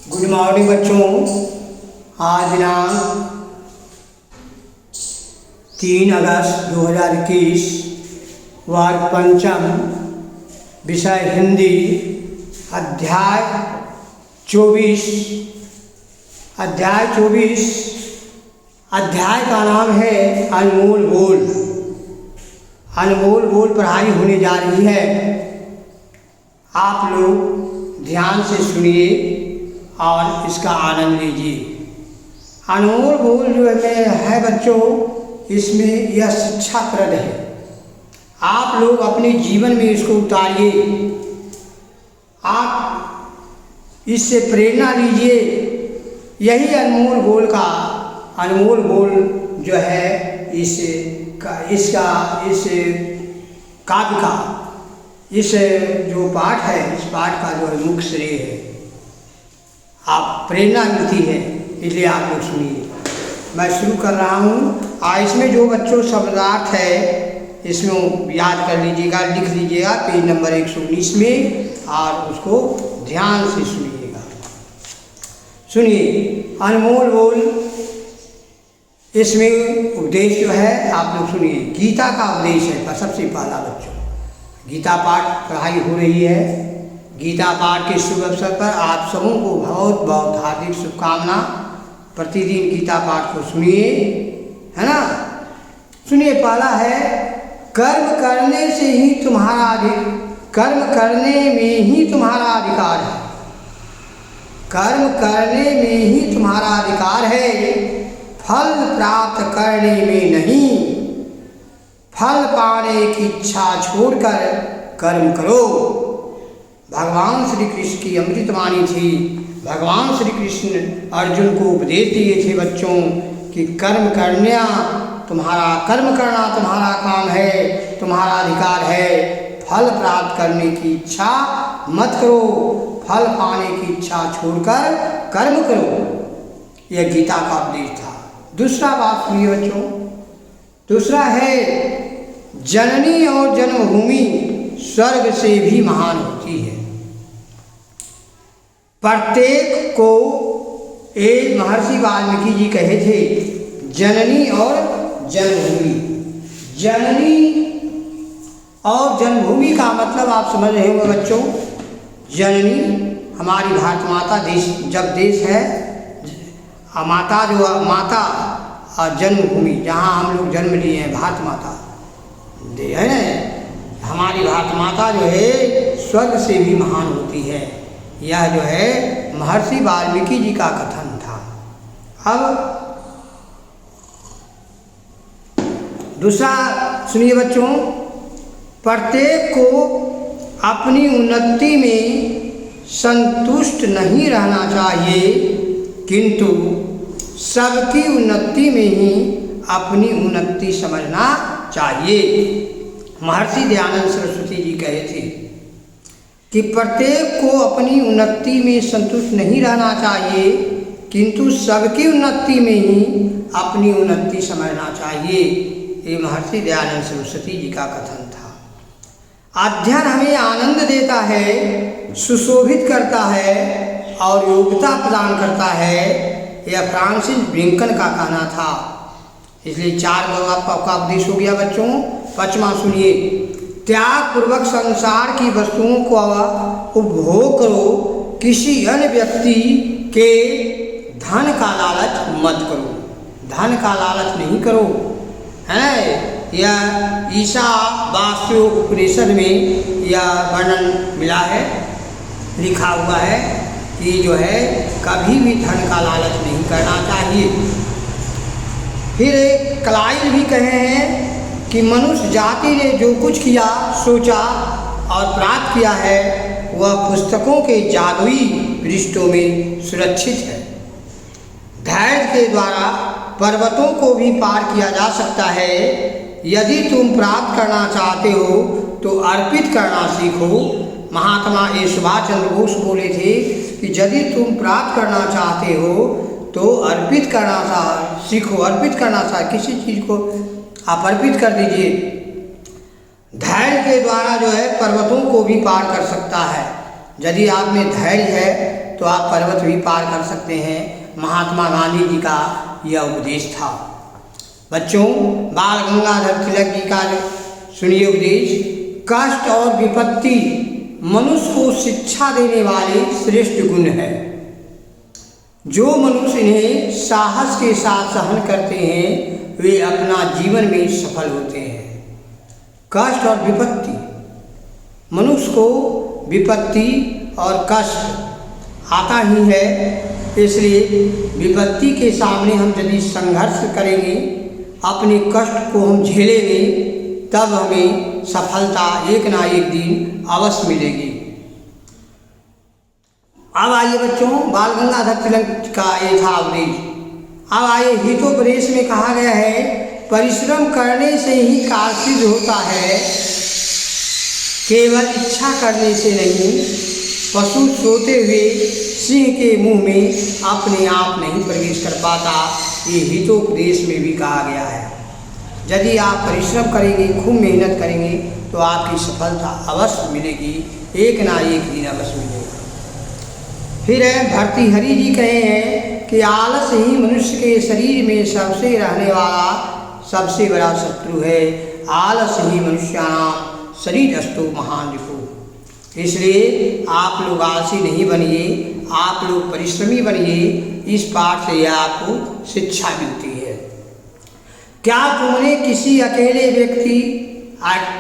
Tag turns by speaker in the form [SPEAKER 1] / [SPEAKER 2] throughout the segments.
[SPEAKER 1] Good morning बच्चों। आज दिनांक 3 अगस्त 2021, वार पंचम, विषय हिंदी, अध्याय 24। अध्याय का नाम है अनमोल बोल। अनमोल बोल पढ़ाई होने जा रही है। आप लोग ध्यान से सुनिए और इसका आनंद लीजिए। अनमोल बोल जो है बच्चों, इसमें यह शिक्षाप्रद है। आप लोग अपने जीवन में इसको उतारिए, आप इससे प्रेरणा लीजिए। यही अनमोल बोल जो है इस काव्य का, इस जो पाठ है, इस पाठ का जो है मुख्य श्रेय है। आप प्रेरणा मिलती है, इसलिए आप लोग सुनिए। मैं शुरू कर रहा हूँ। इसमें जो बच्चों शब्दार्थ है, इसमें याद कर लीजिएगा, लिख लीजिएगा पेज नंबर 119 में, और उसको ध्यान से सुनिएगा। सुनिए अनमोल बोल। इसमें उपदेश जो है आप लोग सुनिए। गीता का उपदेश है सबसे पहला बच्चों। गीता पाठ पढ़ाई हो रही है। गीता पाठ के शुभ अवसर पर आप सबों को बहुत बहुत हार्दिक शुभकामना। प्रतिदिन गीता पाठ को सुनिए, है ना। सुनिए, पहला है कर्म करने में ही तुम्हारा अधिकार है। कर्म करने में ही तुम्हारा अधिकार है, फल प्राप्त करने में नहीं। फल पाने की इच्छा छोड़कर कर्म करो। भगवान श्री कृष्ण की अमृतवाणी थी। भगवान श्री कृष्ण अर्जुन को उपदेश दिए थे बच्चों कि कर्म करना तुम्हारा काम है, तुम्हारा अधिकार है। फल प्राप्त करने की इच्छा मत करो, फल पाने की इच्छा छोड़कर कर्म करो। यह गीता का उपदेश था। दूसरा बात सुनिए बच्चों। दूसरा है जननी और जन्मभूमि स्वर्ग से भी महान होती है। प्रत्येक को, एक महर्षि वाल्मीकि जी कहे थे, जननी और जन्मभूमि। जननी और जन्मभूमि का मतलब आप समझ रहे होंगे बच्चों। जननी हमारी भारत माता, देश है, माता और जन्मभूमि जहाँ हम लोग जन्म लिए हैं, भारत माता है ना। हमारी भारत माता जो है स्वर्ग से भी महान होती है। यह जो है महर्षि वाल्मीकि जी का कथन था। अब दूसरा सुनिए बच्चों। प्रत्येक को अपनी उन्नति में संतुष्ट नहीं रहना चाहिए, किंतु सबकी उन्नति में ही अपनी उन्नति समझना चाहिए। महर्षि दयानंद सरस्वती जी कहे थे कि प्रत्येक को अपनी उन्नति में संतुष्ट नहीं रहना चाहिए, किंतु सबकी उन्नति में ही अपनी उन्नति समझना चाहिए। ये महर्षि दयानंद सरस्वती जी का कथन था। अध्ययन हमें आनंद देता है, सुशोभित करता है और योग्यता प्रदान करता है। यह फ्रांसिस बेकन का कहना था। इसलिए 4 आपका उपदेश हो गया बच्चों। 5वां सुनिए। त्याग पूर्वक संसार की वस्तुओं को उपभोग करो। किसी अन्य व्यक्ति के धन का लालच मत करो। धन का लालच नहीं करो, है। यह ईशावास्य उपनिषद में यह वर्णन मिला है, लिखा हुआ है कि जो है कभी भी धन का लालच नहीं करना चाहिए। फिर क्लाइव भी कहे हैं कि मनुष्य जाति ने जो कुछ किया, सोचा और प्राप्त किया है, वह पुस्तकों के जादुई पृष्ठों में सुरक्षित है। धैर्य के द्वारा पर्वतों को भी पार किया जा सकता है। यदि तुम प्राप्त करना चाहते हो तो अर्पित करना सीखो। महात्मा सुभाष चंद्र बोस बोले थे कि यदि तुम प्राप्त करना चाहते हो तो अर्पित करना सीखो। अर्पित करना किसी चीज़ को आप अर्पित कर दीजिए। धैर्य के द्वारा जो है पर्वतों को भी पार कर सकता है। यदि आप में धैर्य है तो आप पर्वत भी पार कर सकते हैं। महात्मा गांधी जी का यह उपदेश था। बच्चों, बाल गंगाधर तिलक जी का सुनिए उपदेश। कष्ट और विपत्ति मनुष्य को शिक्षा देने वाले श्रेष्ठ गुण है। जो मनुष्य इन्हें साहस के साथ सहन करते हैं वे अपना जीवन में सफल होते हैं। कष्ट और विपत्ति, मनुष्य को विपत्ति और कष्ट आता ही है, इसलिए विपत्ति के सामने हम यदि संघर्ष करेंगे, अपने कष्ट को हम झेलेंगे, तब हमें सफलता एक ना एक दिन अवश्य मिलेगी। अब आइए बच्चों, बाल गंगाधर तिलक का ये था उपदेश। अब आइए हितोपदेश में कहा गया है, परिश्रम करने से ही कार्य सिद्ध होता है, केवल इच्छा करने से नहीं। पशु सोते हुए सिंह के मुंह में अपने आप नहीं प्रवेश कर पाता, ये हितोपदेश में भी कहा गया है। यदि आप परिश्रम करेंगे, खूब मेहनत करेंगे, तो आपकी सफलता अवश्य मिलेगी, एक ना एक दिन अवश्य मिलेगा। फिर भर्तृहरि जी कहे हैं कि आलस ही मनुष्य के शरीर में सबसे रहने वाला सबसे बड़ा शत्रु है। आलस ही मनुष्याणाम शरीरस्थो महान रिपु। इसलिए आप लोग आलसी नहीं बनिए, आप लोग परिश्रमी बनिए। इस पाठ से यह आपको शिक्षा मिलती है। क्या तुमने किसी अकेले व्यक्ति,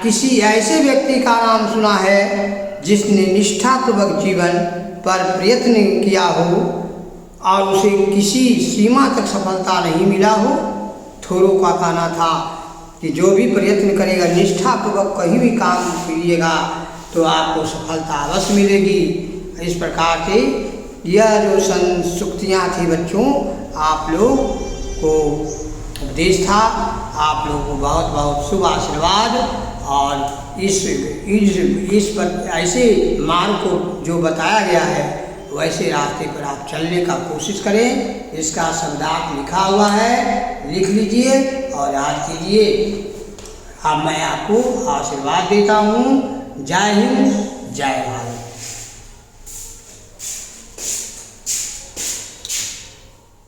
[SPEAKER 1] किसी ऐसे व्यक्ति का नाम सुना है जिसने निष्ठापूर्वक जीवन पर प्रयत्न किया हो और उसे किसी सीमा तक सफलता नहीं मिला हो? थोरो का कहना था कि जो भी प्रयत्न करेगा, निष्ठापूर्वक कहीं भी काम कीजिएगा, तो आपको सफलता अवश्य मिलेगी। इस प्रकार से यह जो सूक्तियाँ थी बच्चों, आप लोग को उपदेश था। आप लोगों को बहुत बहुत शुभ आशीर्वाद। और इस पर ऐसे मार्ग को जो बताया गया है, वैसे रास्ते पर आप चलने का कोशिश करें। इसका शब्दार्थ लिखा हुआ है, लिख लीजिए और याद कीजिए। अब मैं आपको आशीर्वाद देता हूँ। जय हिंद, जय भारत।